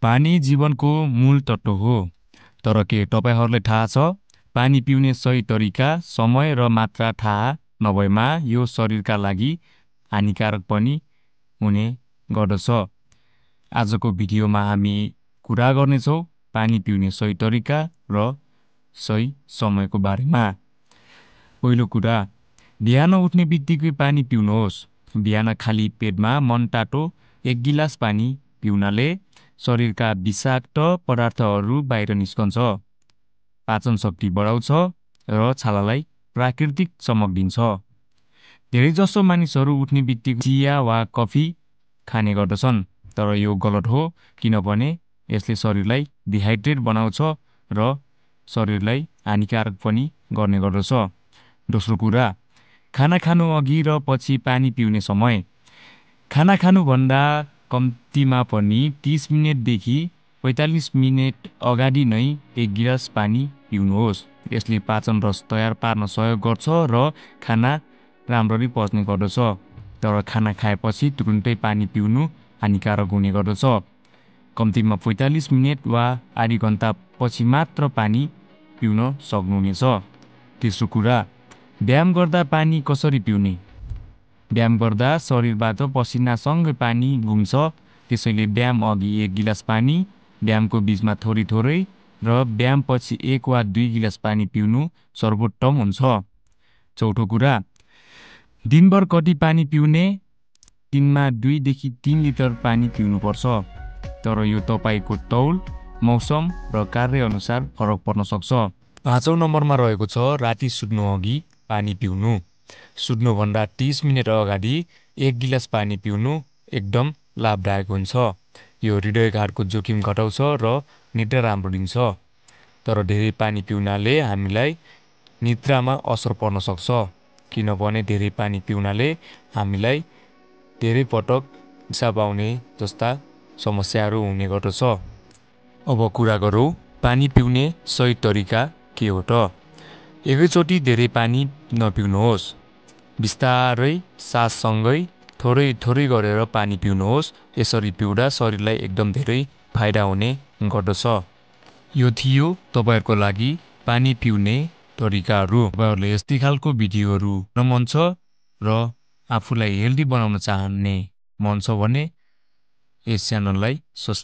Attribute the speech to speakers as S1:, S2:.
S1: पानी जीवनको मूल तत्व हो। तर के तपाईहरूलाई थाहा छ, पानी पिउने सही तरिका, समय र मात्रा थाहा नभएमा यो शरीरका लागि हानिकारक पनि हुने गर्दछ। आजको भिडियोमा हामी कुरा गर्नेछौँ पानी पिउने सही तरिका र सही समयको बारेमा। पहिलो कुरा, बिहान उठ्ने बित्तिकै पानी पिउनुहोस्। बिहान खाली पेटमा मनतातो 1 गिलास पानी पिउनाले शरीरका विषाक्त पदार्थहरू बाहिर निस्कन्छ, पाचन शक्ति बढाउँछ र छालालाई प्राकृतिक चमक दिन्छ। धेरैजसो मानिसहरू उठ्ने बित्तिकै चिया वा कफी खाने गर्दछन्, तर यो गलत हो, किनभने यसले शरीरलाई डिहाइड्रेट बनाउँछ र शरीरलाई हानिकारक पनि गर्ने गर्दछ। दोस्रो कुरा, खाना खानु अघि र पछि पानी पिउने समय। खाना खानुभन्दा कम्तीमा पनि 30 मिनेटदेखि 45 मिनेट अगाडि नै 1 गिलास पानी पिउनुहोस्। यसले पाचन रस तयार पार्न सहयोग गर्छ र खाना राम्ररी पच्ने गर्दछ। तर खाना खाएपछि तुरुन्तै पानी पिउनु हानिकारक हुने गर्दछ। कम्तीमा 45 मिनेट वा आधी घन्टा पछि मात्र पानी पिउन सक्नुहुनेछ। तेस्रो कुरा, व्यायाम गर्दा पानी कसरी पिउने? व्यायाम गर्दा शरीरबाट पसिनासँगै पानी घुम्छ, त्यसैले व्यायाम अघि 1 गिलास पानी, व्यायामको बीचमा थोरै थोरै र व्यायामपछि 1 वा 2 गिलास पानी पिउनु सर्वोत्तम हुन्छ। चौथो कुरा, दिनभर कति पानी पिउने? दिनमा 2 देखि 3 लिटर पानी पिउनुपर्छ। तर यो तपाईँको तौल, मौसम र कार्यअनुसार फरक पर्न सक्छ। पाँचौं नम्बरमा रहेको छ राति सुत्नु अघि पानी पिउनु। सुत्नुभन्दा 30 मिनेट अगाडि 1 गिलास पानी पिउनु एकदम लाभदायक हुन्छ। यो हृदयघातको जोखिम घटाउँछ र निद्रा राम्रो दिन्छ। तर धेरै पानी पिउनाले हामीलाई निद्रामा असर पर्न सक्छ, किनभने धेरै पानी पिउनाले हामीलाई धेरै पटक पिसाब आउने जस्ता समस्याहरू हुने गर्दछ। अब कुरा गरौँ पानी पिउने सही तरिका के हो त? एकैचोटि धेरै पानी नपिउनुहोस्। बिस्तारै साससँगै थोरै थोरै गरेर पानी पिउनुहोस्। यसरी पिउँदा शरीरलाई एकदम धेरै फाइदा हुने गर्दछ। यो थियो तपाईँहरूको लागि पानी पिउने तरिकाहरू। तपाईँहरूले यस्तै खालको भिडियोहरू हेर्न मन छ र आफूलाई हेल्दी बनाउन चाहने मन छ भने यस च्यानललाई सब्स्क्राइब